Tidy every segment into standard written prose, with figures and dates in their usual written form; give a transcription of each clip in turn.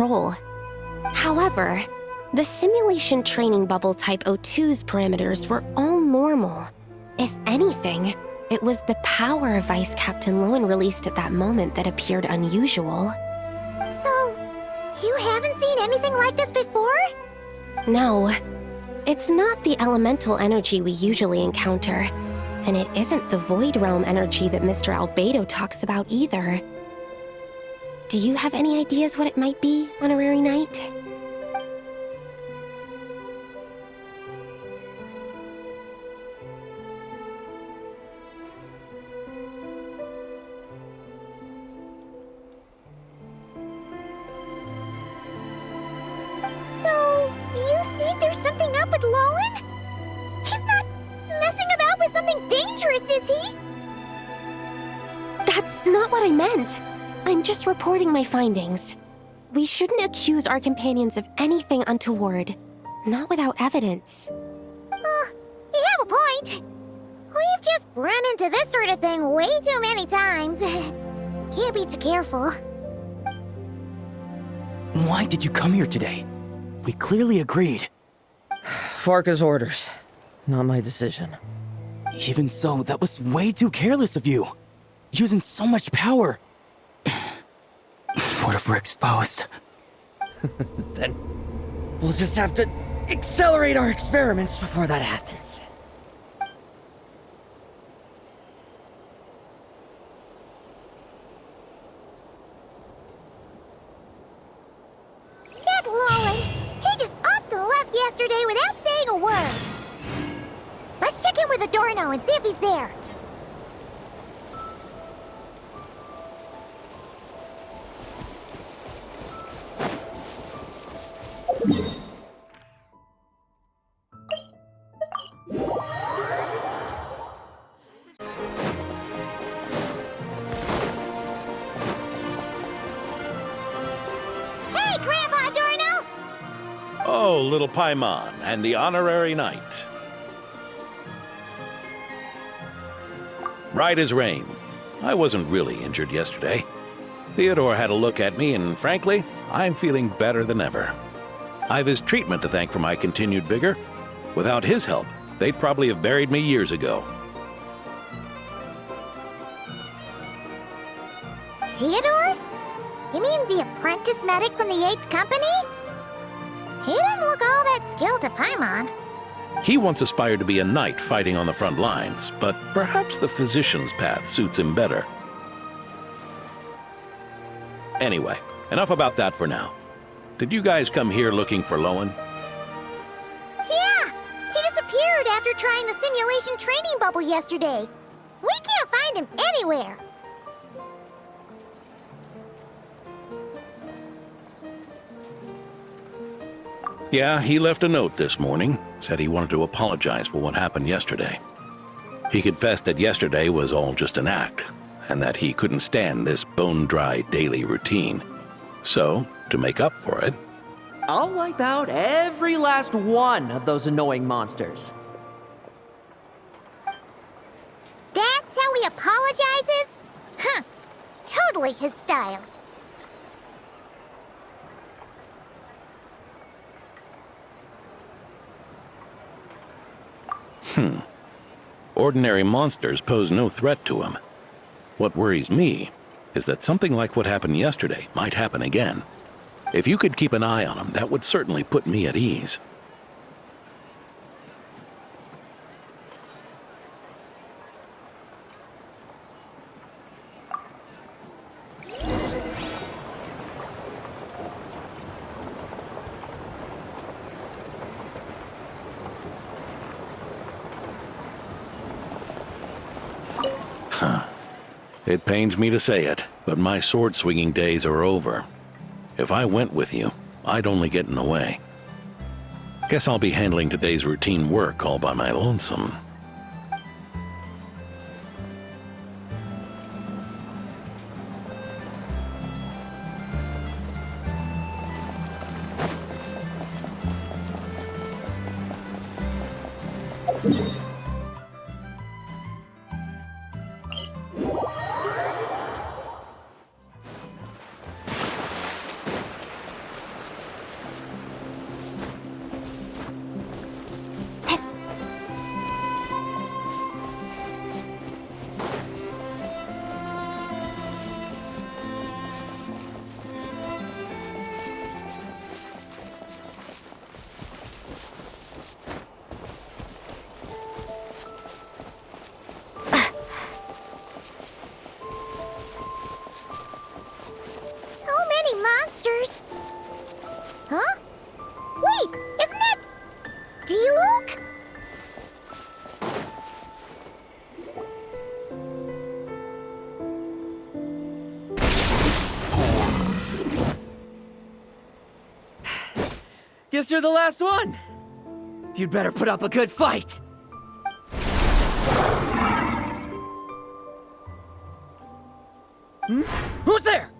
control. However, the simulation training bubble Type O2's parameters were all normal. If anything, it was the power Vice Captain Lowen released at that moment that appeared unusual. So, you haven't seen anything like this before? No. It's not the elemental energy we usually encounter, and it isn't the Void Realm energy that Mr. Albedo talks about either. Do you have any ideas what it might be, Honorary Knight? So, you think there's something up with Lowen? He's not messing about with something dangerous, is he? That's not what I meant. I'm just reporting my findings. We shouldn't accuse our companions of anything untoward, not without evidence. You have a point. We've just run into this sort of thing way too many times. Can't be too careful. Why did you come here today? We clearly agreed. Farka's orders. Not my decision. Even so, that was way too careless of you. Using so much power. What if we're exposed? Then we'll just have to accelerate our experiments before that happens. That Lowen, he just upped and left yesterday without saying a word. Let's check in with Adorno and see if he's there. Hey, Grandpa Adorno! Oh, little Paimon and the Honorary Knight. Right as rain. I wasn't really injured yesterday. Theodore had a look at me, and frankly, I'm feeling better than ever. I've his treatment to thank for my continued vigor. Without his help, they'd probably have buried me years ago. Theodore? You mean the apprentice medic from the 8th Company? He didn't look all that skilled to Paimon. He once aspired to be a knight fighting on the front lines, but perhaps the physician's path suits him better. Anyway, enough about that for now. Did you guys come here looking for Lowen? Yeah! He disappeared after trying the simulation training bubble yesterday. We can't find him anywhere. Yeah, he left a note this morning. Said he wanted to apologize for what happened yesterday. He confessed that yesterday was all just an act, and that he couldn't stand this bone-dry daily routine. So, to make up for it, I'll wipe out every last one of those annoying monsters. That's how he apologizes? Huh. Totally his style. Ordinary monsters pose no threat to him. What worries me is that something like what happened yesterday might happen again. If you could keep an eye on him, that would certainly put me at ease. It pains me to say it, but my sword-swinging days are over. If I went with you, I'd only get in the way. Guess I'll be handling today's routine work all by my lonesome. Huh? Wait, isn't that... D-Luke? Guess you're the last one. You'd better put up a good fight. Who's there?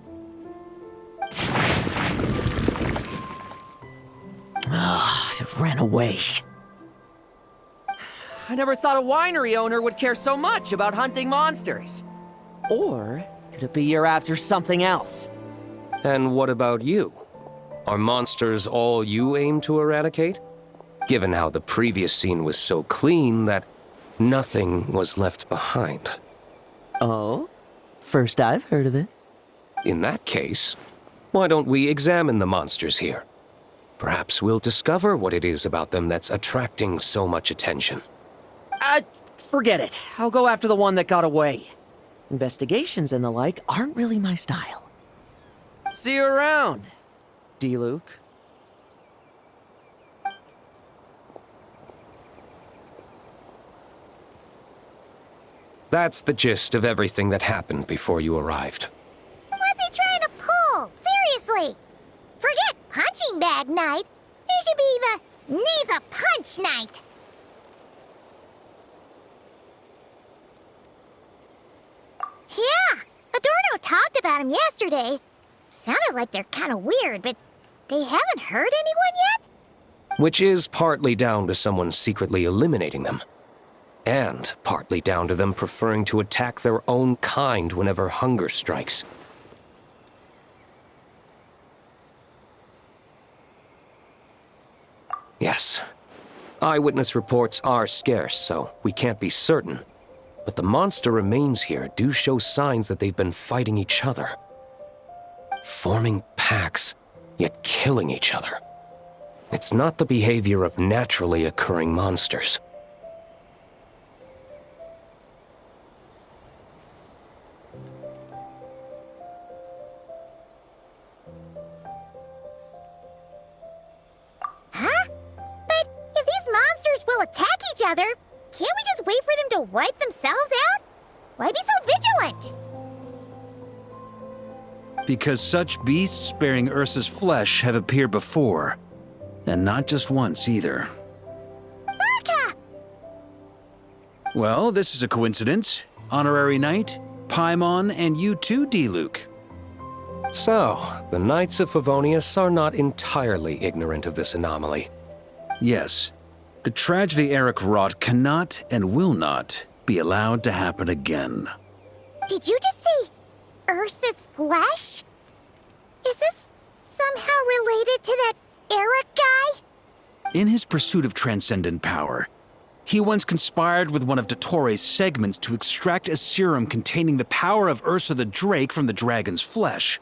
It ran away. I never thought a winery owner would care so much about hunting monsters. Or could it be you're after something else? And what about you? Are monsters all you aim to eradicate? Given how the previous scene was so clean that nothing was left behind. Oh? First I've heard of it. In that case, why don't we examine the monsters here? Perhaps we'll discover what it is about them that's attracting so much attention. Forget it. I'll go after the one that got away. Investigations and the like aren't really my style. See you around, D-Luke. That's the gist of everything that happened before you arrived. What's he trying to pull? Seriously! Forget punching bag night. It should be the needs a punch night. Yeah, Adorno talked about him yesterday. Sounded like they're kind of weird, but they haven't hurt anyone yet? Which is partly down to someone secretly eliminating them. And partly down to them preferring to attack their own kind whenever hunger strikes. Yes. Eyewitness reports are scarce, so we can't be certain. But the monster remains here do show signs that they've been fighting each other. Forming packs, yet killing each other. It's not the behavior of naturally occurring monsters. Huh? But if these monsters will attack each other, can't we just wait for them to wipe themselves out? Why be so vigilant? Because such beasts bearing Ursa's flesh have appeared before. And not just once either. Urka! Well, this is a coincidence. Honorary Knight, Paimon, and you too, D-Luke. So, the Knights of Favonius are not entirely ignorant of this anomaly. Yes, the tragedy Eric wrought cannot and will not be allowed to happen again. Did you just say Ursa's flesh? Is this somehow related to that Eric guy? In his pursuit of transcendent power, he once conspired with one of Dottores' segments to extract a serum containing the power of Ursa the Drake from the dragon's flesh.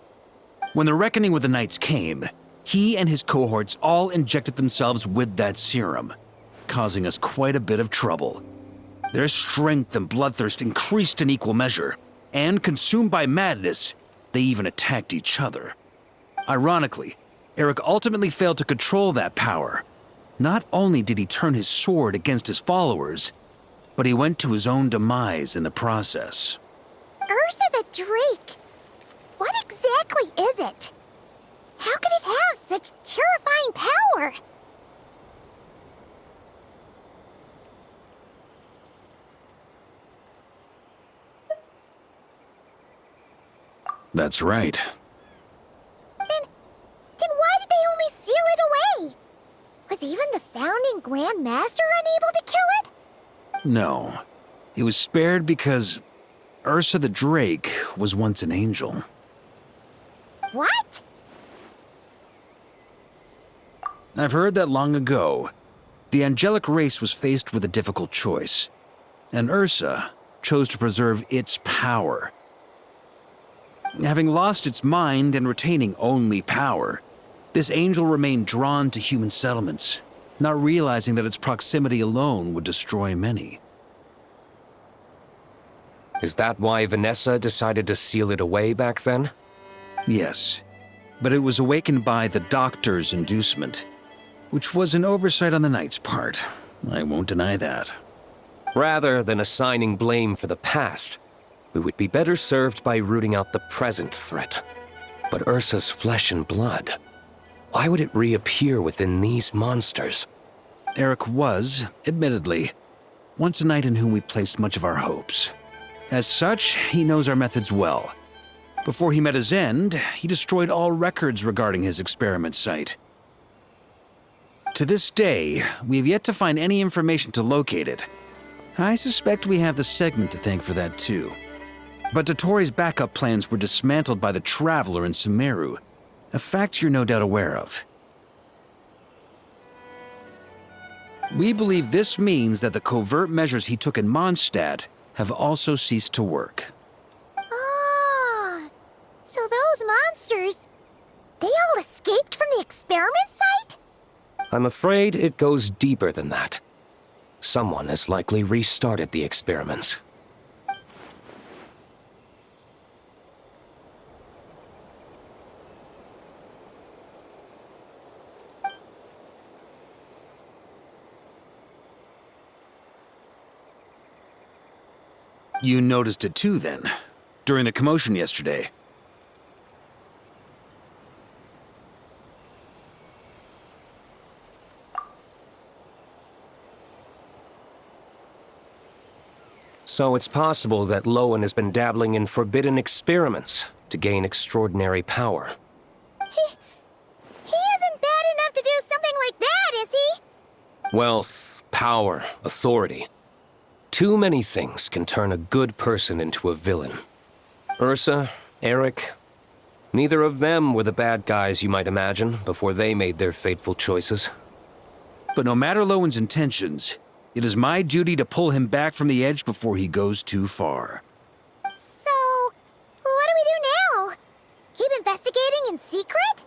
When the reckoning with the Knights came, he and his cohorts all injected themselves with that serum, causing us quite a bit of trouble. Their strength and bloodthirst increased in equal measure, and consumed by madness, they even attacked each other. Ironically, Eric ultimately failed to control that power. Not only did he turn his sword against his followers, but he went to his own demise in the process. Ursa the Drake? What exactly is it? How could it have such terrifying power? That's right. Then why did they only seal it away? Was even the founding Grand Master unable to kill it? No. It was spared because Ursa the Drake was once an angel. What? I've heard that long ago, the angelic race was faced with a difficult choice, and Ursa chose to preserve its power. Having lost its mind and retaining only power, this angel remained drawn to human settlements, not realizing that its proximity alone would destroy many. Is that why Vanessa decided to seal it away back then? Yes. but it was awakened by the doctor's inducement, which was an oversight on the Knight's part. I won't deny that. Rather than assigning blame for the past, we would be better served by rooting out the present threat. But Ursa's flesh and blood, why would it reappear within these monsters? Eric was, admittedly, once a knight in whom we placed much of our hopes. As such, he knows our methods well. Before he met his end, he destroyed all records regarding his experiment site. To this day, we have yet to find any information to locate it. I suspect we have the segment to thank for that too. But Dotori's backup plans were dismantled by the Traveler in Sumeru, a fact you're no doubt aware of. We believe this means that the covert measures he took in Mondstadt have also ceased to work. Ah, so those monsters, they all escaped from the experiment site? I'm afraid it goes deeper than that. Someone has likely restarted the experiments. You noticed it too, then, during the commotion yesterday. So it's possible that Lowen has been dabbling in forbidden experiments to gain extraordinary power. He isn't bad enough to do something like that, is he? Wealth, power, authority. Too many things can turn a good person into a villain. Ursa, Eric, neither of them were the bad guys you might imagine before they made their fateful choices. But no matter Lowen's intentions, it is my duty to pull him back from the edge before he goes too far. So, what do we do now? Keep investigating in secret?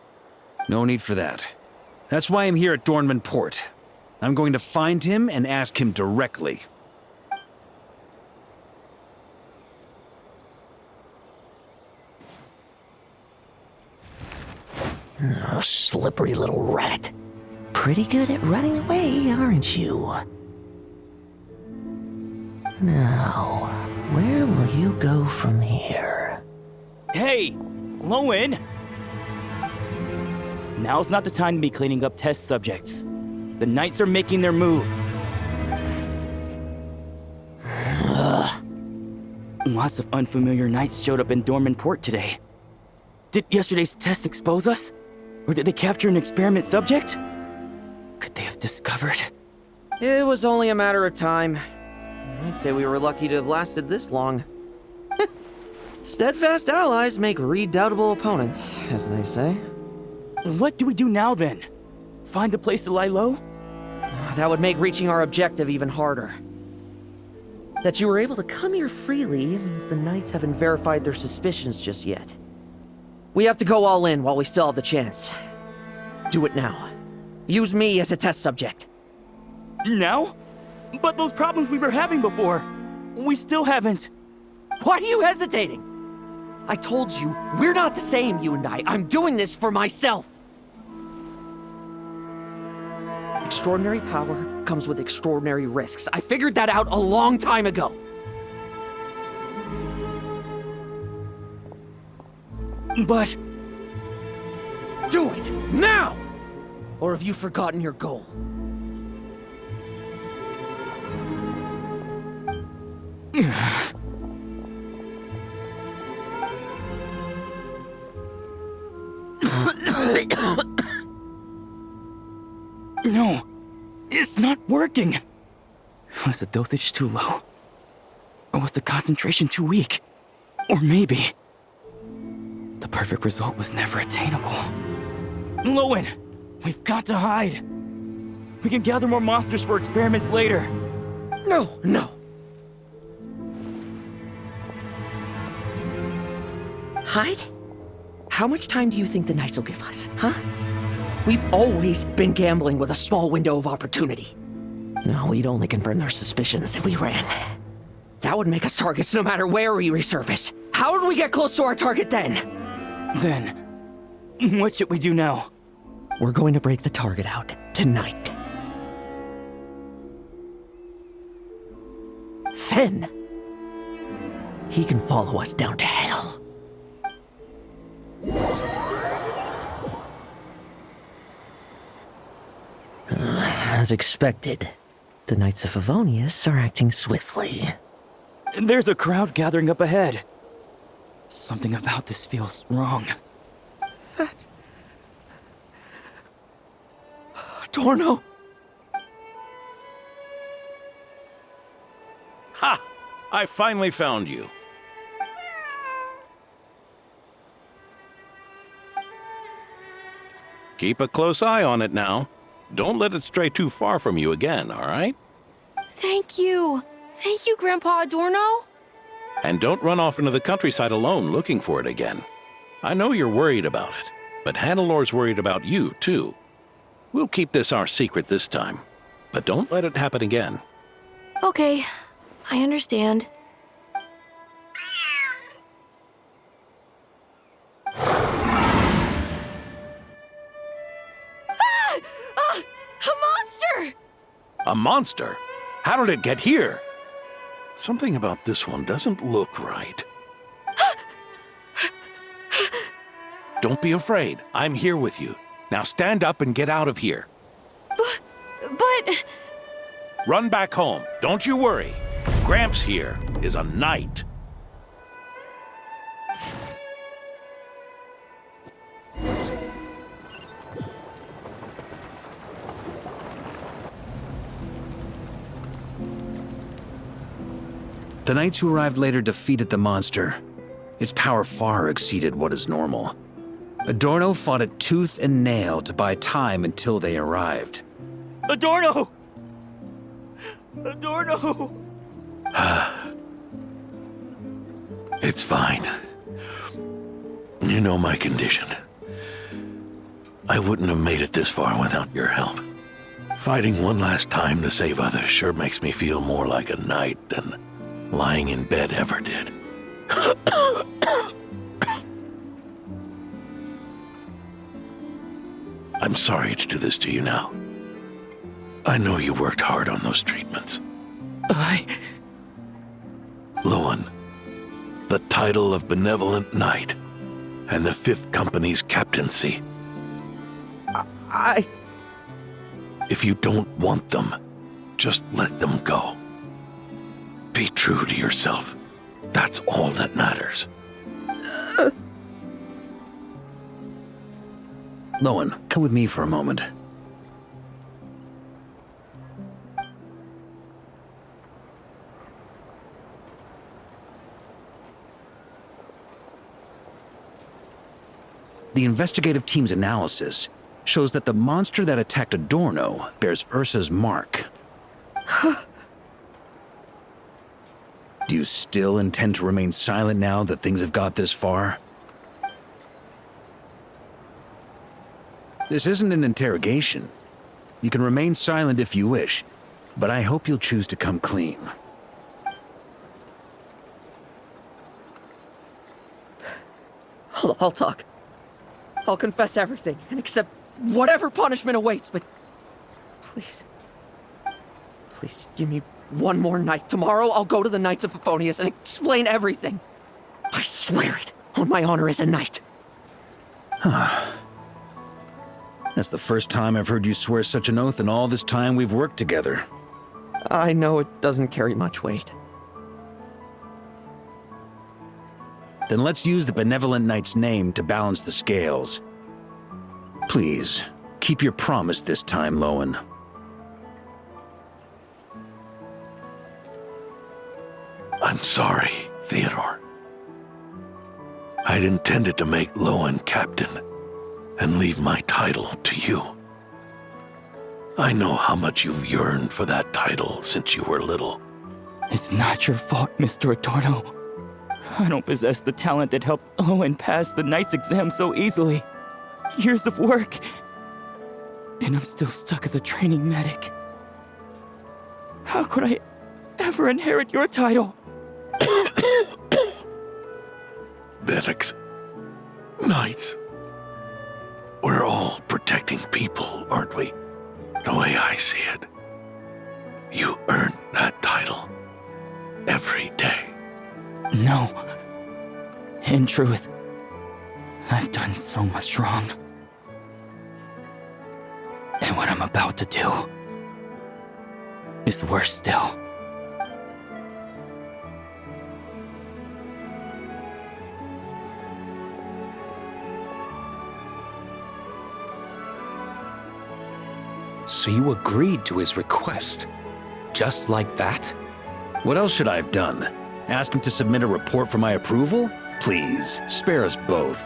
No need for that. That's why I'm here at Dornman Port. I'm going to find him and ask him directly. Oh, slippery little rat. Pretty good at running away, aren't you? Now, where will you go from here? Hey, Lowen! Now's not the time to be cleaning up test subjects. The Knights are making their move. Lots of unfamiliar Knights showed up in Dorman Port today. Did yesterday's test expose us? Or did they capture an experiment subject? Could they have discovered? It was only a matter of time. I'd say we were lucky to have lasted this long. Steadfast allies make redoubtable opponents, as they say. What do we do now then? Find a place to lie low? That would make reaching our objective even harder. That you were able to come here freely means the Knights haven't verified their suspicions just yet. We have to go all in while we still have the chance. Do it now. Use me as a test subject. Now? But those problems we were having before, we still haven't. Why are you hesitating? I told you, we're not the same, you and I. I'm doing this for myself. Extraordinary power comes with extraordinary risks. I figured that out a long time ago. But... Do it, now! Or have you forgotten your goal? No, it's not working. Was the dosage too low? Or was the concentration too weak? Or maybe... the perfect result was never attainable. Lowen, we've got to hide. We can gather more monsters for experiments later. No. Hide? How much time do you think the Knights will give us, huh? We've always been gambling with a small window of opportunity. No, we'd only confirm their suspicions if we ran. That would make us targets no matter where we resurface. How would we get close to our target then? Then, What should we do now? We're going to break the target out tonight. Then, he can follow us down to hell. As expected, the Knights of Favonius are acting swiftly. There's a crowd gathering up ahead. Something about this feels wrong. That's... Adorno! Ha! I finally found you. Keep a close eye on it now. Don't let it stray too far from you again, all right? Thank you. Thank you, Grandpa Adorno. And don't run off into the countryside alone looking for it again. I know you're worried about it, but Hannelor's worried about you, too. We'll keep this our secret this time, but don't let it happen again. Okay, I understand. A monster! A monster? How did it get here? Something about this one doesn't look right. Don't be afraid. I'm here with you. Now stand up and get out of here. But... Run back home. Don't you worry. Gramps here is a knight. The knights who arrived later defeated the monster. Its power far exceeded what is normal. Adorno fought it tooth and nail to buy time until they arrived. Adorno! Adorno! It's fine. You know my condition. I wouldn't have made it this far without your help. Fighting one last time to save others sure makes me feel more like a knight than lying in bed ever did. I'm sorry to do this to you now. I know you worked hard on those treatments. Lowen, the title of Benevolent Knight and the Fifth Company's captaincy. If you don't want them, just let them go. Be true to yourself. That's all that matters. Lowen, come with me for a moment. The investigative team's analysis shows that the monster that attacked Adorno bears Ursa's mark. Do you still intend to remain silent now that things have got this far? This isn't an interrogation. You can remain silent if you wish, but I hope you'll choose to come clean. I'll talk. I'll confess everything and accept whatever punishment awaits, but please, please give me one more night. Tomorrow I'll go to the Knights of Favonius and explain everything. I swear it on my honor as a knight. That's the first time I've heard you swear such an oath in all this time we've worked together. I know it doesn't carry much weight. Then let's use the Benevolent Knight's name to balance the scales. Please, keep your promise this time, Lowen. I'm sorry, Theodore. I'd intended to make Lowen captain and leave my title to you. I know how much you've yearned for that title since you were little. It's not your fault, Mr. Adorno. I don't possess the talent that helped Owen pass the knight's exam so easily. Years of work. And I'm still stuck as a training medic. How could I ever inherit your title? Medics. Knights. We're all protecting people, aren't we? The way I see it. You earn that title every day. No. In truth, I've done so much wrong. And what I'm about to do is worse still. So you agreed to his request? Just like that? What else should I have done? Ask him to submit a report for my approval? Please, spare us both.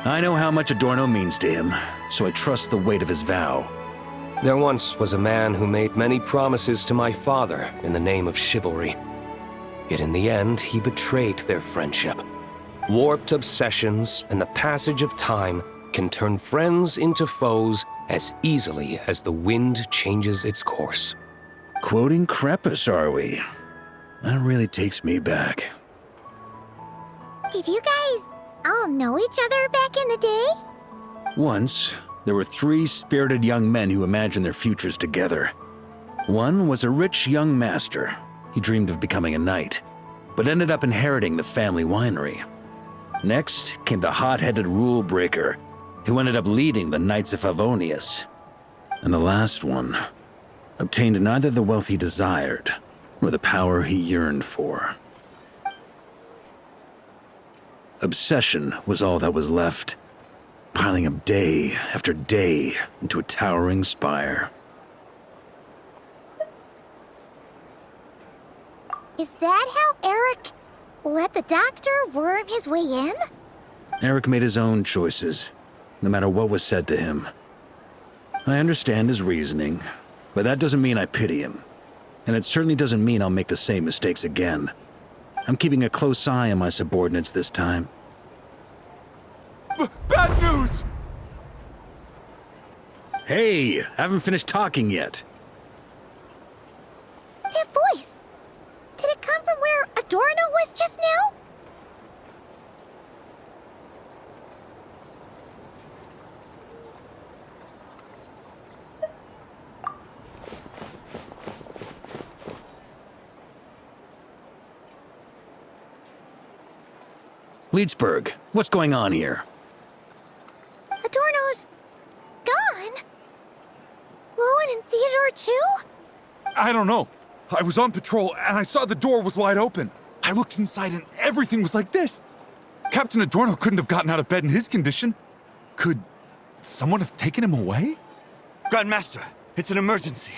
I know how much Adorno means to him, so I trust the weight of his vow. There once was a man who made many promises to my father in the name of chivalry. Yet in the end, he betrayed their friendship. Warped obsessions and the passage of time can turn friends into foes as easily as the wind changes its course. Quoting Crepus, are we? That really takes me back. Did you guys all know each other back in the day? Once, there were 3 spirited young men who imagined their futures together. One was a rich young master. He dreamed of becoming a knight, but ended up inheriting the family winery. Next came the hot-headed rule breaker, who ended up leading the Knights of Favonius. And the last one obtained neither the wealth he desired, nor the power he yearned for. Obsession was all that was left, piling up day after day into a towering spire. Is that how Eric let the doctor worm his way in? Eric made his own choices, no matter what was said to him. I understand his reasoning, but that doesn't mean I pity him. And it certainly doesn't mean I'll make the same mistakes again. I'm keeping a close eye on my subordinates this time. Bad news! Hey, haven't finished talking yet. That voice! Did it come from where Adorno was just now? Leedsburg, what's going on here? Adorno's gone? Lowen and Theodore too? I don't know. I was on patrol and I saw the door was wide open. I looked inside and everything was like this. Captain Adorno couldn't have gotten out of bed in his condition. Could someone have taken him away? Grandmaster, it's an emergency.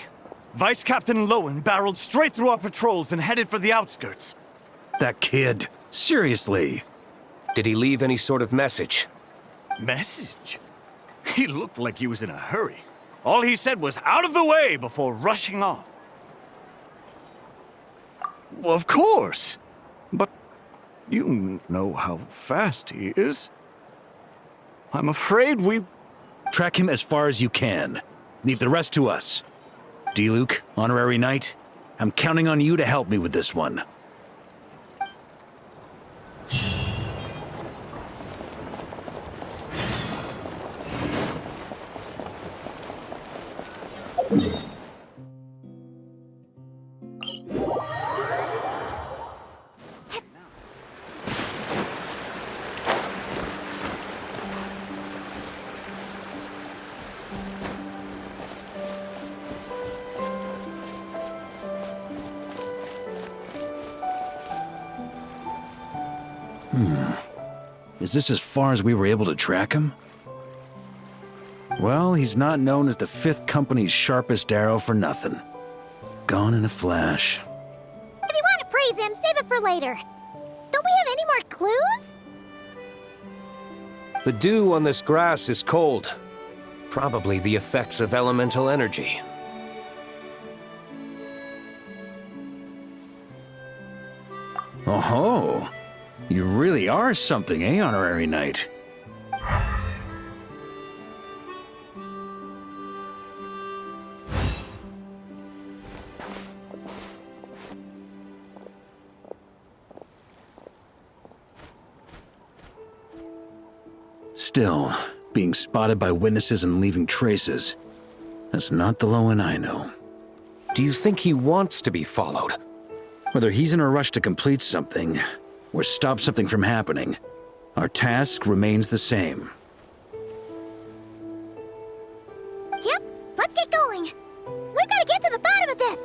Vice Captain Lowen barreled straight through our patrols and headed for the outskirts. That kid, seriously. Did he leave any sort of message? Message? He looked like he was in a hurry. All he said was out of the way before rushing off. Well, of course. But you know how fast he is. I'm afraid we... Track him as far as you can. Leave the rest to us. D-Luke, honorary knight, I'm counting on you to help me with this one. Is this as far as we were able to track him? Well, he's not known as the 5th Company's sharpest arrow for nothing. Gone in a flash. If you want to praise him, save it for later. Don't we have any more clues? The dew on this grass is cold. Probably the effects of elemental energy. Oh-ho! You really are something, eh, honorary knight? Still, being spotted by witnesses and leaving traces. That's not the Lowen I know. Do you think he wants to be followed? Whether he's in a rush to complete something or stop something from happening, our task remains the same. Yep, let's get going. We've got to get to the bottom of this.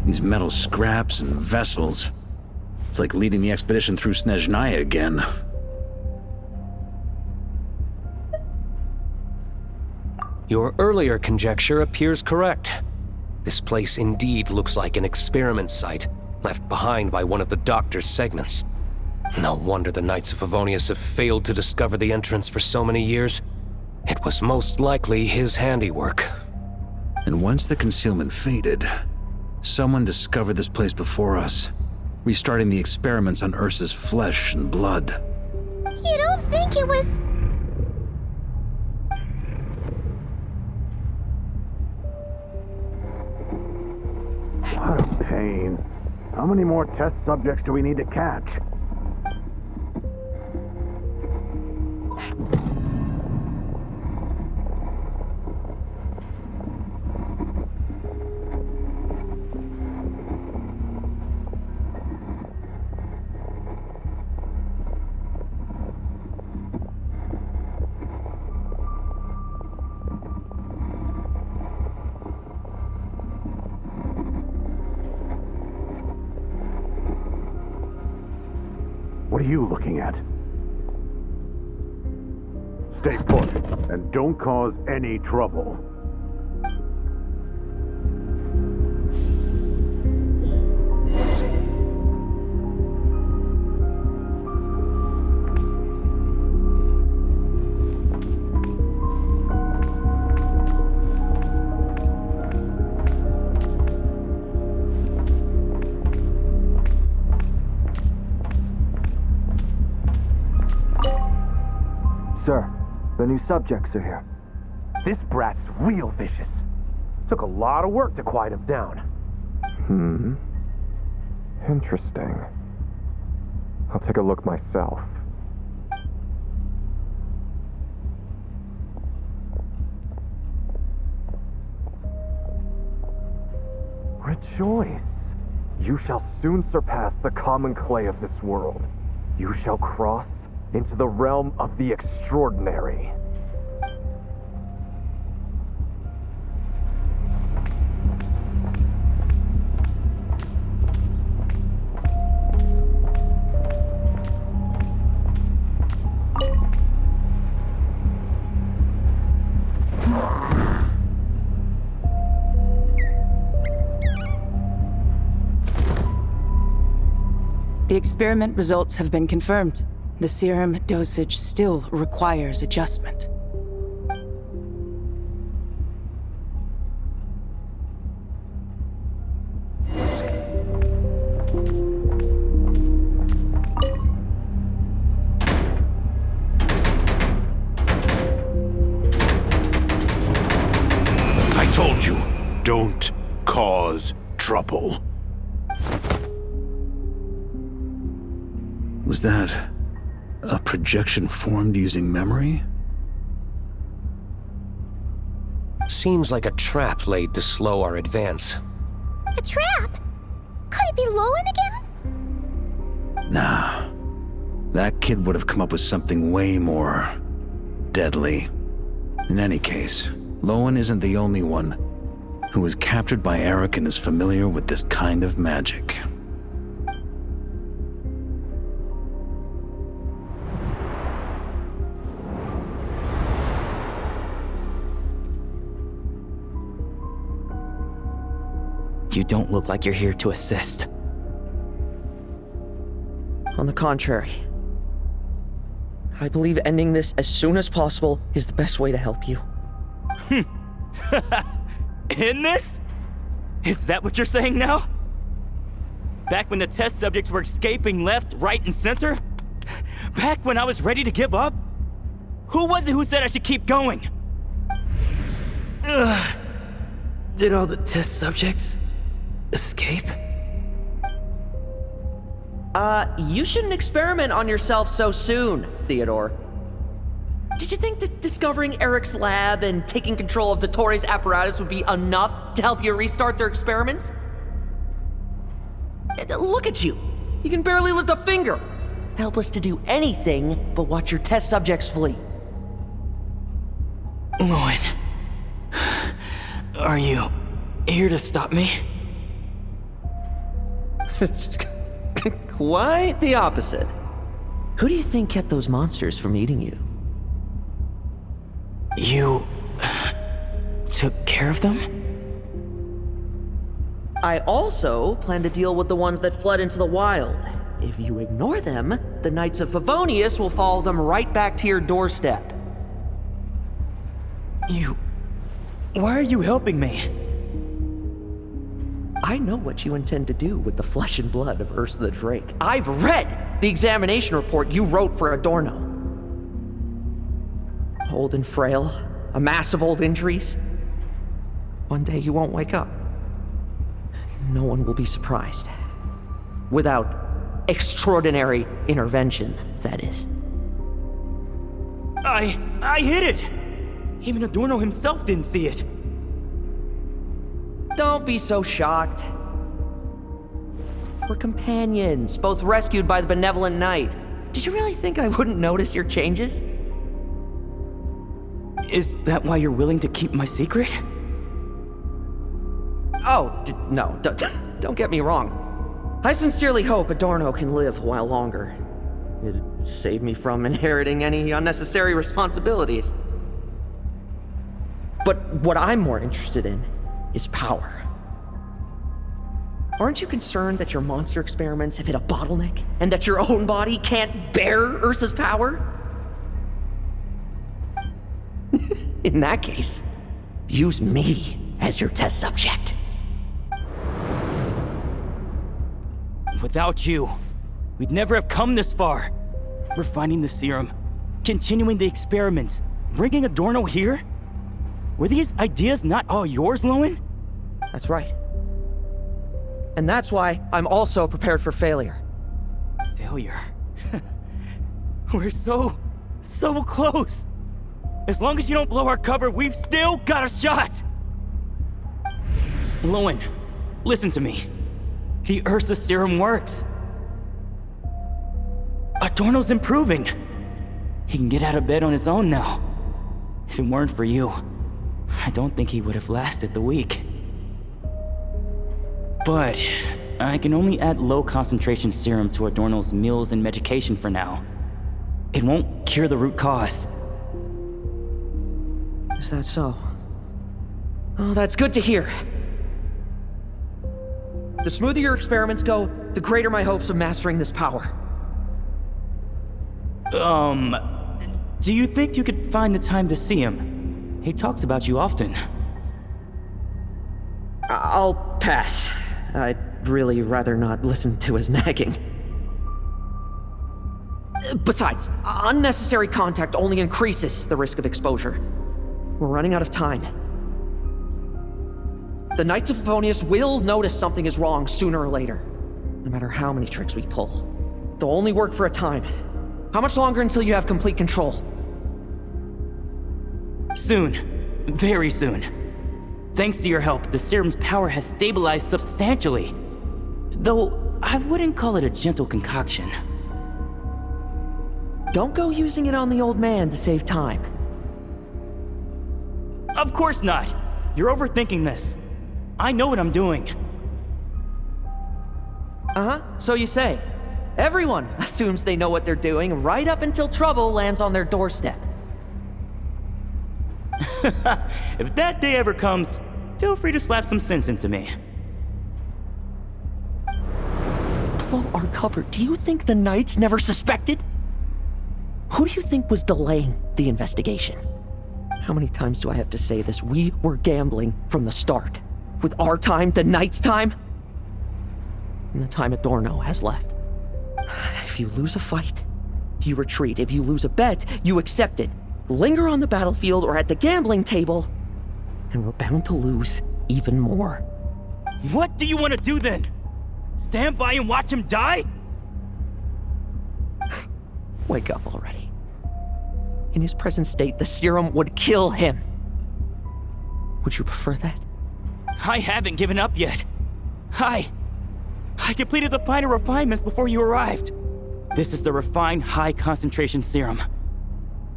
These metal scraps and vessels. It's like leading the expedition through Snezhnaya again. Your earlier conjecture appears correct. This place indeed looks like an experiment site, left behind by one of the Doctor's segments. No wonder the Knights of Favonius have failed to discover the entrance for so many years. It was most likely his handiwork. And once the concealment faded, someone discovered this place before us, restarting the experiments on Ursa's flesh and blood. You don't think it was... What a pain. How many more test subjects do we need to catch? What are you looking at? Stay put, and don't cause any trouble. Sir, the new subjects are here. This brat's real vicious. Took a lot of work to quiet him down. Interesting. I'll take a look myself. Rejoice! You shall soon surpass the common clay of this world. You shall cross into the realm of the extraordinary. The experiment results have been confirmed. The serum dosage still requires adjustment. I told you, don't cause trouble. Was that a projection formed using memory? Seems like a trap laid to slow our advance. A trap? Could it be Lowen again? Nah. That kid would have come up with something way more deadly. In any case, Lowen isn't the only one. who was captured by Eric and is familiar with this kind of magic. You don't look like you're here to assist. On the contrary, I believe ending this as soon as possible is the best way to help you. In this? Is that what you're saying now? Back when the test subjects were escaping left, right, and center? Back when I was ready to give up? Who was it who said I should keep going? Did all the test subjects escape? You shouldn't experiment on yourself so soon, Theodore. Did you think that discovering Eric's lab and taking control of Dottores' apparatus would be enough to help you restart their experiments? Look at you. You can barely lift a finger. Helpless to do anything but watch your test subjects flee. Lowen, are you here to stop me? Quite the opposite. Who do you think kept those monsters from eating you? You took care of them? I also plan to deal with the ones that fled into the wild. If you ignore them, the Knights of Favonius will follow them right back to your doorstep. Why are you helping me? I know what you intend to do with the flesh and blood of Ursa the Drake. I've read the examination report you wrote for Adorno. Old and frail, a mass of old injuries. One day you won't wake up. No one will be surprised. Without extraordinary intervention, that is. I hit it! Even Adorno himself didn't see it. Don't be so shocked. We're companions, both rescued by the benevolent knight. Did you really think I wouldn't notice your changes? Is that why you're willing to keep my secret? Oh, no, don't get me wrong. I sincerely hope Adorno can live a while longer. It'd save me from inheriting any unnecessary responsibilities. But what I'm more interested in is power. Aren't you concerned that your monster experiments have hit a bottleneck and that your own body can't bear Ursa's power? In that case, use me as your test subject. Without you, we'd never have come this far. Refining the serum, continuing the experiments, bringing Adorno here? Were these ideas not all yours, Lowen? That's right. And that's why I'm also prepared for failure. Failure? We're so close. As long as you don't blow our cover, we've still got a shot! Lowen, listen to me. The Ursa serum works. Adorno's improving. He can get out of bed on his own now. If it weren't for you, I don't think he would have lasted the week. But I can only add low concentration serum to Adorno's meals and medication for now. It won't cure the root cause. Is that so? Oh, that's good to hear. The smoother your experiments go, the greater my hopes of mastering this power. Do you think you could find the time to see him? He talks about you often. I'll pass. I'd really rather not listen to his nagging. Besides, unnecessary contact only increases the risk of exposure. We're running out of time. The Knights of Favonius will notice something is wrong sooner or later, no matter how many tricks we pull. They'll only work for a time. How much longer until you have complete control? Soon. Very soon. Thanks to your help, the serum's power has stabilized substantially. Though, I wouldn't call it a gentle concoction. Don't go using it on the old man to save time. Of course not! You're overthinking this. I know what I'm doing. Uh-huh, so you say. Everyone assumes they know what they're doing right up until trouble lands on their doorstep. If that day ever comes, feel free to slap some sense into me. Blow our cover. Do you think the Knights never suspected? Who do you think was delaying the investigation? How many times do I have to say this? We were gambling from the start. With our time, the Knights' time, and the time Adorno has left. If you lose a fight, you retreat. If you lose a bet, you accept it. Linger on the battlefield or at the gambling table, and we're bound to lose even more. What do you want to do then? Stand by and watch him die? Wake up already. In his present state, the serum would kill him. Would you prefer that? I haven't given up yet. I completed the final refinements before you arrived. This is the refined high-concentration serum.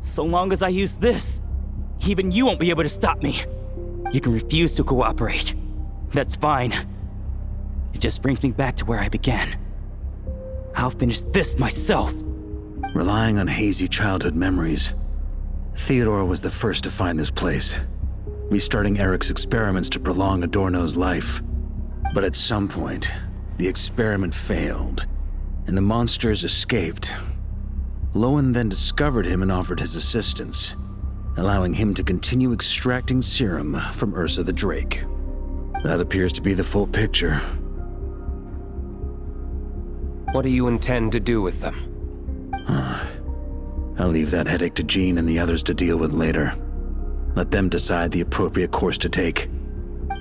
So long as I use this, even you won't be able to stop me. You can refuse to cooperate. That's fine. It just brings me back to where I began. I'll finish this myself. Relying on hazy childhood memories, Theodore was the first to find this place, restarting Eric's experiments to prolong Adorno's life. But at some point, the experiment failed, and the monsters escaped. Lowen then discovered him and offered his assistance, allowing him to continue extracting serum from Ursa the Drake. That appears to be the full picture. What do you intend to do with them? I'll leave that headache to Jean and the others to deal with later. Let them decide the appropriate course to take.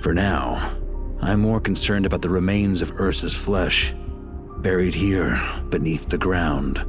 For now, I'm more concerned about the remains of Ursa's flesh, buried here beneath the ground.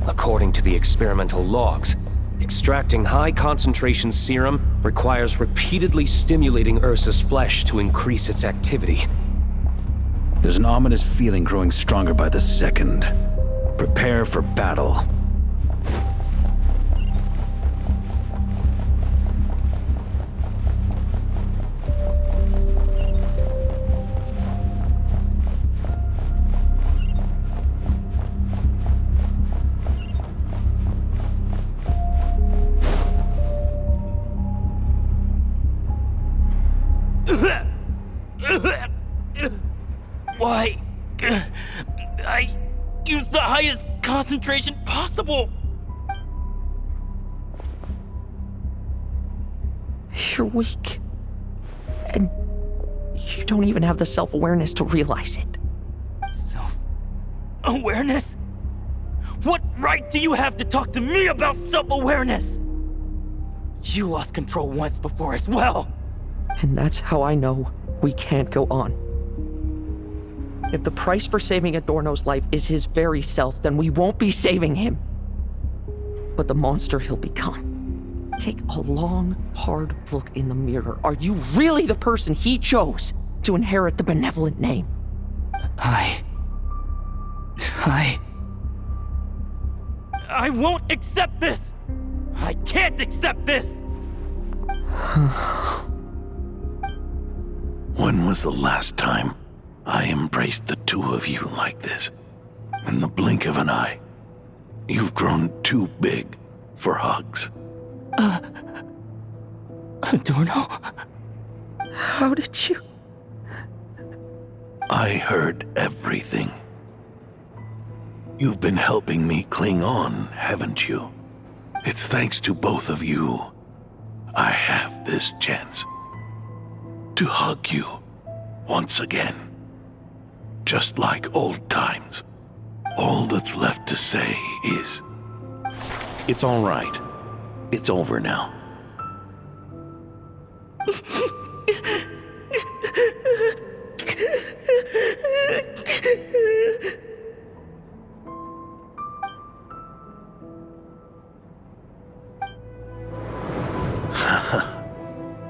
According to the experimental logs, extracting high-concentration serum requires repeatedly stimulating Ursa's flesh to increase its activity. There's an ominous feeling growing stronger by the second. Prepare for battle. Why? I used the highest concentration possible. You're weak. And you don't even have the self-awareness to realize it. Self-awareness? What right do you have to talk to me about self-awareness? You lost control once before as well. And that's how I know we can't go on. If the price for saving Adorno's life is his very self, then we won't be saving him. But the monster he'll become. Take a long, hard look in the mirror. Are you really the person he chose to inherit the benevolent name? I won't accept this! I can't accept this! When was the last time I embraced the two of you like this? In the blink of an eye. You've grown too big for hugs. Adorno? How did you... I heard everything. You've been helping me cling on, haven't you? It's thanks to both of you I have this chance to hug you once again. Just like old times. All that's left to say is... It's all right. It's over now.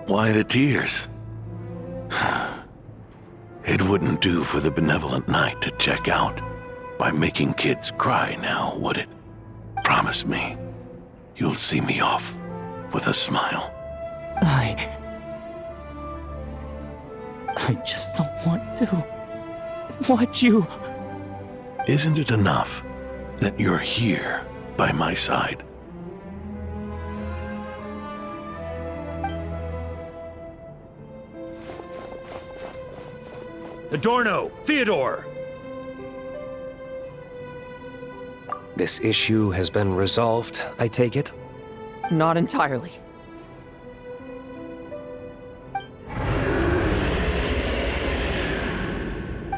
Why the tears? It wouldn't do for the benevolent knight to check out by making kids cry now, would it? Promise me, you'll see me off with a smile. I just don't want to watch you. Isn't it enough that you're here by my side? Adorno! Theodore! This issue has been resolved, I take it? Not entirely.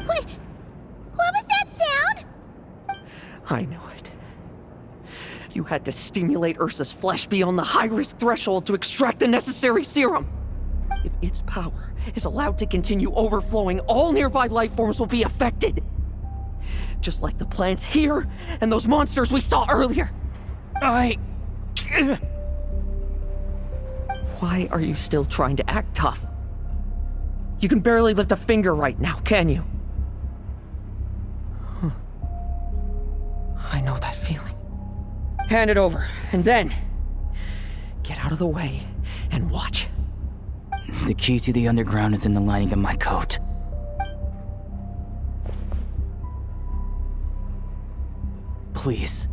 What was that sound? I knew it. You had to stimulate Ursa's flesh beyond the high-risk threshold to extract the necessary serum. If its power is allowed to continue overflowing, all nearby life forms will be affected. Just like the plants here and those monsters we saw earlier. Why are you still trying to act tough? You can barely lift a finger right now, can you? I know that feeling. Hand it over, and then get out of the way and watch. The key to the underground is in the lining of my coat. Please,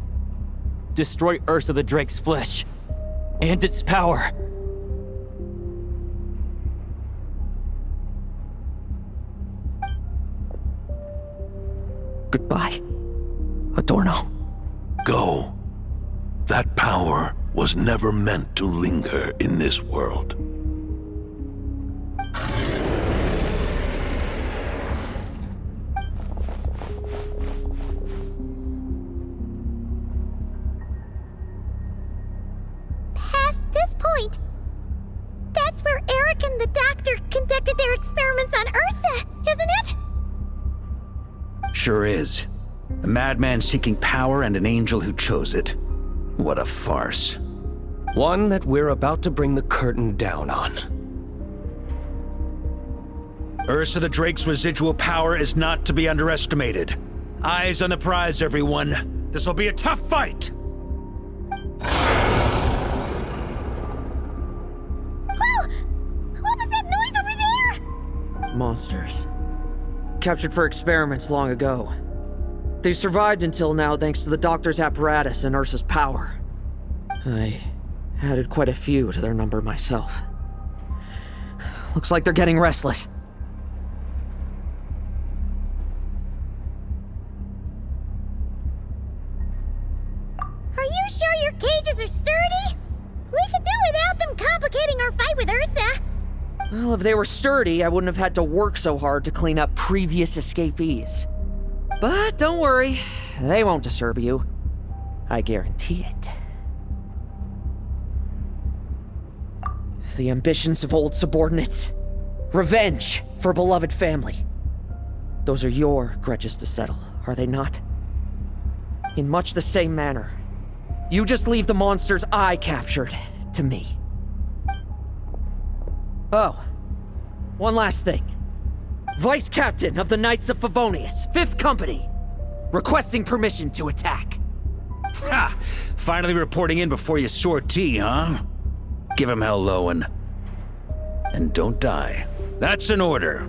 destroy Ursa the Drake's flesh and its power. Goodbye, Adorno. Go. That power was never meant to linger in this world. Past this point, that's where Eric and the doctor conducted their experiments on Ursa, isn't it? Sure is. A madman seeking power and an angel who chose it. What a farce. One that we're about to bring the curtain down on. Ursa the Drake's residual power is not to be underestimated. Eyes on the prize, everyone. This will be a tough fight! Oh! What was that noise over there? Monsters. Captured for experiments long ago. They survived until now thanks to the doctor's apparatus and Ursa's power. I added quite a few to their number myself. Looks like they're getting restless. Are you sure your cages are sturdy? We could do without them complicating our fight with Ursa. Well, if they were sturdy, I wouldn't have had to work so hard to clean up previous escapees. But don't worry, they won't disturb you. I guarantee it. The ambitions of old subordinates. Revenge for beloved family. Those are your grudges to settle, are they not? In much the same manner, you just leave the monsters I captured to me. Oh, one last thing. Vice Captain of the Knights of Favonius, 5th Company, requesting permission to attack. Ha! Finally reporting in before you sortie, huh? Give him hell, Lowen. And don't die. That's an order.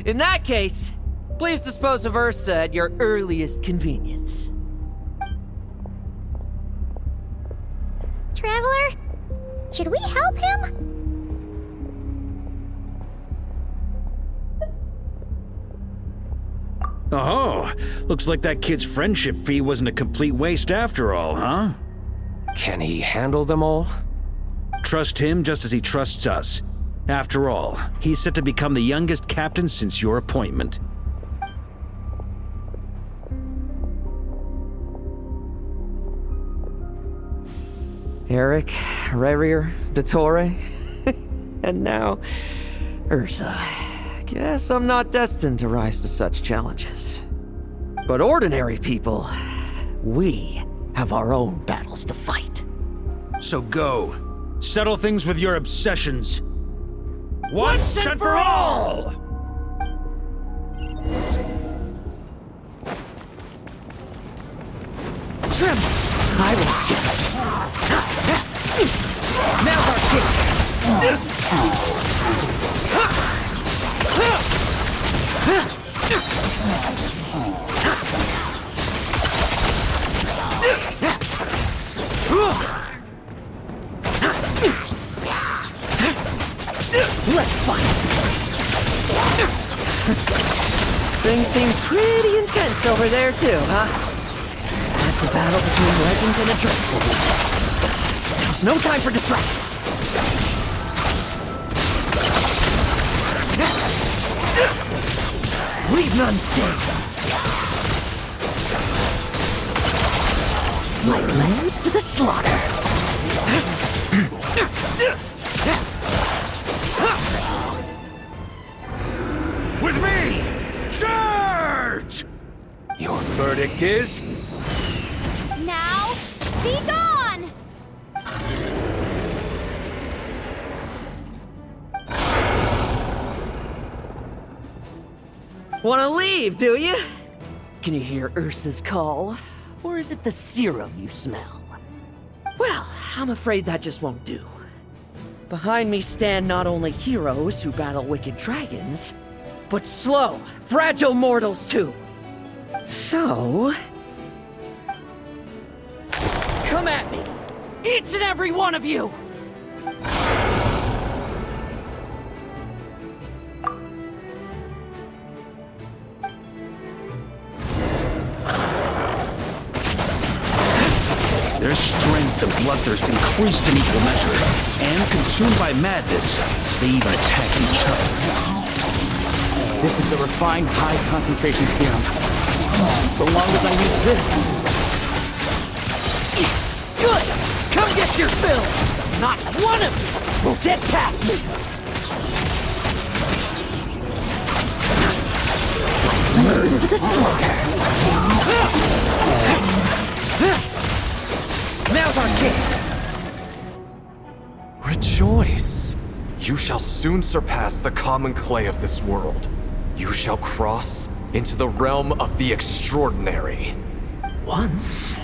In that case, please dispose of Ursa at your earliest convenience. Traveler? Should we help him? Oh, looks like that kid's friendship fee wasn't a complete waste after all, huh? Can he handle them all? Trust him just as he trusts us. After all, he's set to become the youngest captain since your appointment. Eric, Rerir, Dottore, and now Ursa. Guess I'm not destined to rise to such challenges. But ordinary people, we have our own battles to fight. So go. Settle things with your obsessions. Once and for all! Tremble! I will judge. Now's our kick. Let's fight. Things seem pretty intense over there too, huh? That's a battle between legends and a dreadful one. There's no time for distractions. Leave none standing. Like lambs to the slaughter. With me! Charge! Your verdict is? Now, be gone! Wanna leave, do you? Can you hear Ursa's call? Or is it the serum you smell? Well, I'm afraid that just won't do. Behind me stand not only heroes who battle wicked dragons, but slow, fragile mortals too. So... come at me! Each and every one of you! Their strength and bloodthirst increased in equal measure, and consumed by madness, they even attack each other. This is the refined high-concentration serum. So long as I use this. Good! Come get your fill! Not one of you will get past me! Lambs to the slaughter! Now's our chance! Rejoice! You shall soon surpass the common clay of this world. You shall cross into the realm of the extraordinary. Once,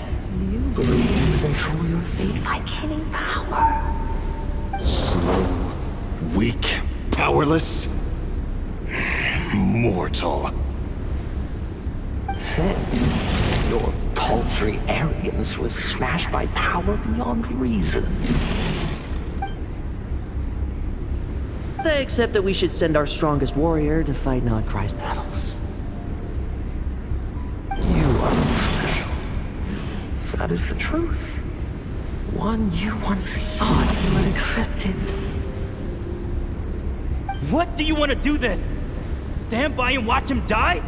you believed you could control your fate by killing power. Slow, weak, powerless, mortal. Then, your paltry arrogance was smashed by power beyond reason. Except that we should send our strongest warrior to fight Nodcry's battles. You are special. That is the truth. One you once thought you had accepted. What do you want to do then? Stand by and watch him die?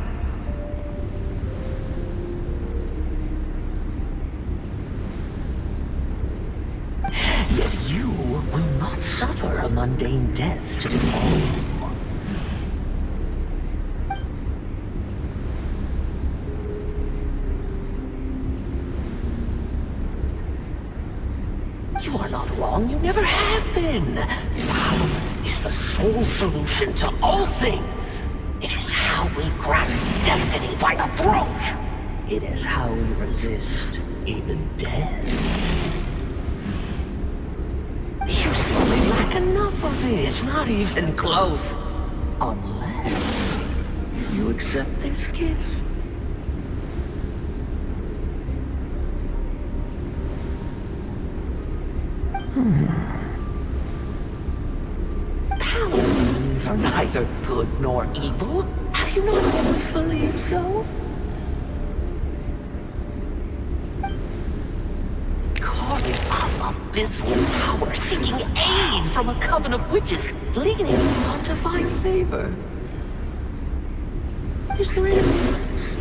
Yet you will not suffer a mundane death to befall you. You are not wrong, you never have been. Power is the sole solution to all things. It is how we grasp destiny by the throat. It is how we resist even death. You simply lack enough of it, not even close. Unless you accept this gift. Powers are neither good nor evil. Have you not always believed so? Carving up abysmal power, seeking aid from a coven of witches, leaning on to find favor. Is there any difference?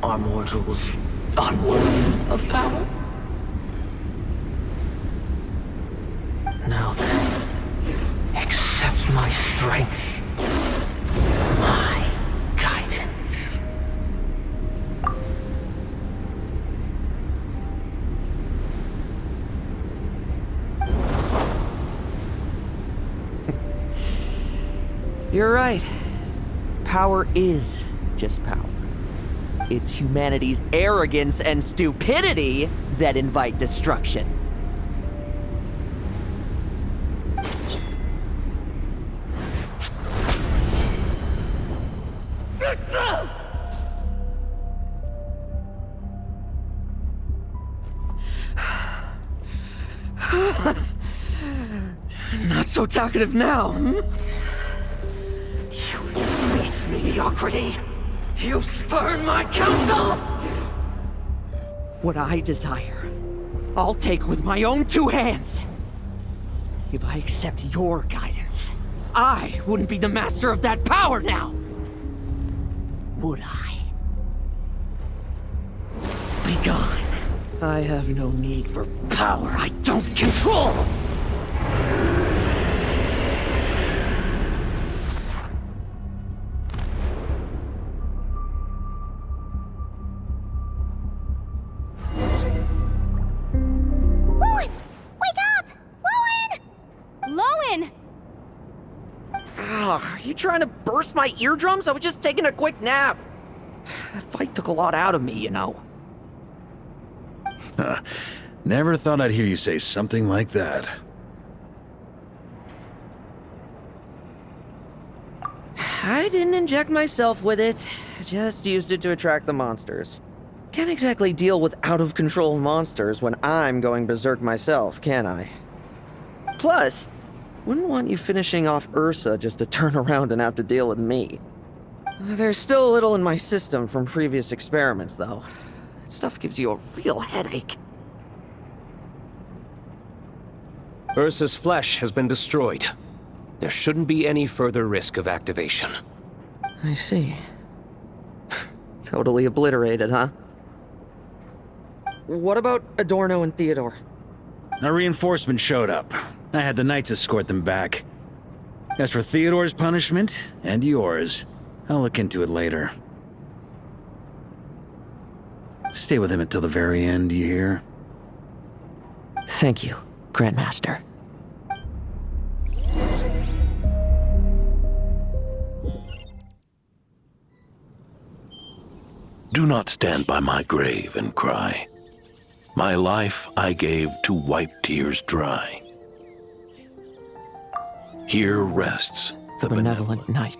Are mortals unworthy of power? Now then, accept my strength, my guidance. You're right. Power is just power. It's humanity's arrogance and stupidity that invite destruction. Not so talkative now, hmm? You embrace mediocrity. You spurn my counsel. What I desire, I'll take with my own two hands. If I accept your guidance, I wouldn't be the master of that power now. Would I? Be gone. I have no need for power I don't control. Are you trying to burst my eardrums? I was just taking a quick nap. That fight took a lot out of me, you know. Never thought I'd hear you say something like that. I didn't inject myself with it. Just used it to attract the monsters. Can't exactly deal with out-of-control monsters when I'm going berserk myself, can I? Plus, wouldn't want you finishing off Ursa just to turn around and have to deal with me. There's still a little in my system from previous experiments, though. That stuff gives you a real headache. Ursa's flesh has been destroyed. There shouldn't be any further risk of activation. I see. Totally obliterated, huh? What about Adorno and Theodore? A reinforcement showed up. I had the Knights escort them back. As for Theodore's punishment, and yours, I'll look into it later. Stay with him until the very end, you hear? Thank you, Grandmaster. Do not stand by my grave and cry. My life I gave to wipe tears dry. Here rests The benevolent knight.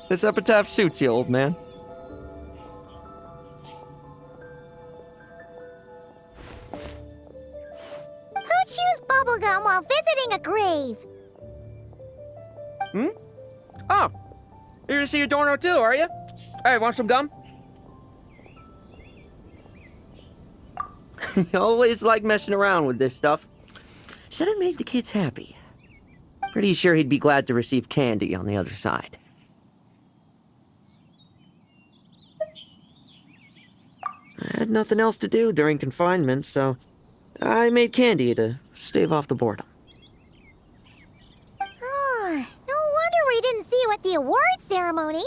This epitaph suits you, old man. Who chews bubblegum while visiting a grave? Oh, you're to see Adorno too, are you? Hey, want some gum? You always like messing around with this stuff. Said it made the kids happy. Pretty sure he'd be glad to receive candy on the other side. I had nothing else to do during confinement, so I made candy to stave off the boredom. Oh, no wonder we didn't see you at the award ceremony.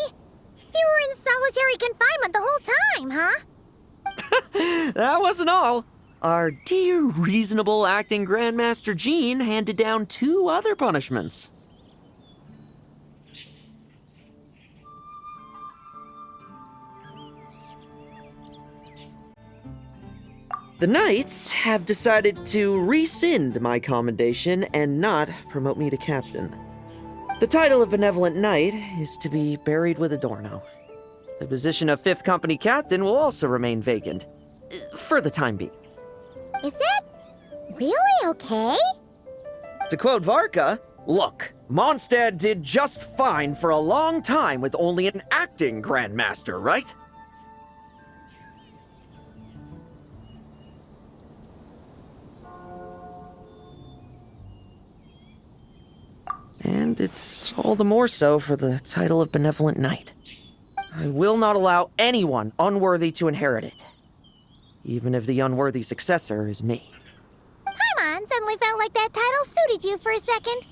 You were in solitary confinement the whole time, huh? That wasn't all. Our dear, reasonable acting Grandmaster Jean handed down 2 other punishments. The Knights have decided to rescind my commendation and not promote me to captain. The title of Benevolent Knight is to be buried with Adorno. The position of 5th Company Captain will also remain vacant, for the time being. Is that really okay? To quote Varka, look, Mondstadt did just fine for a long time with only an acting Grandmaster, right? And it's all the more so for the title of Benevolent Knight. I will not allow anyone unworthy to inherit it, even if the unworthy successor is me. Paimon suddenly felt like that title suited you for a second.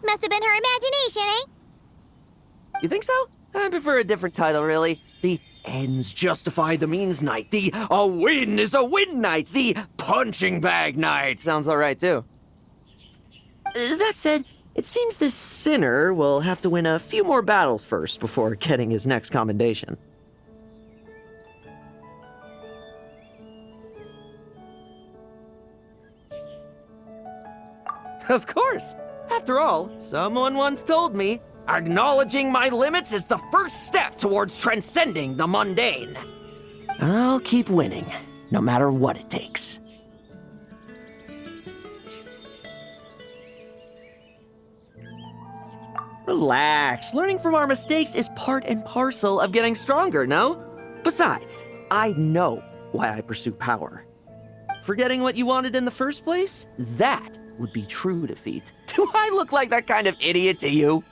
Must have been her imagination, eh? You think so? I prefer a different title, really. The ends justify the means knight. The a win is a win knight. The punching bag knight. Sounds alright, too. That said, it seems this sinner will have to win a few more battles first before getting his next commendation. Of course! After all, someone once told me, acknowledging my limits is the first step towards transcending the mundane. I'll keep winning, no matter what it takes. Relax. Learning from our mistakes is part and parcel of getting stronger, no? Besides, I know why I pursue power. Forgetting what you wanted in the first place? That would be true defeat. Do I look like that kind of idiot to you?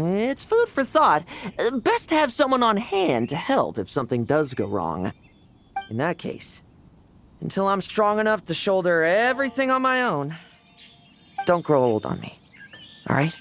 It's food for thought. Best to have someone on hand to help if something does go wrong. In that case, until I'm strong enough to shoulder everything on my own, don't grow old on me, all right?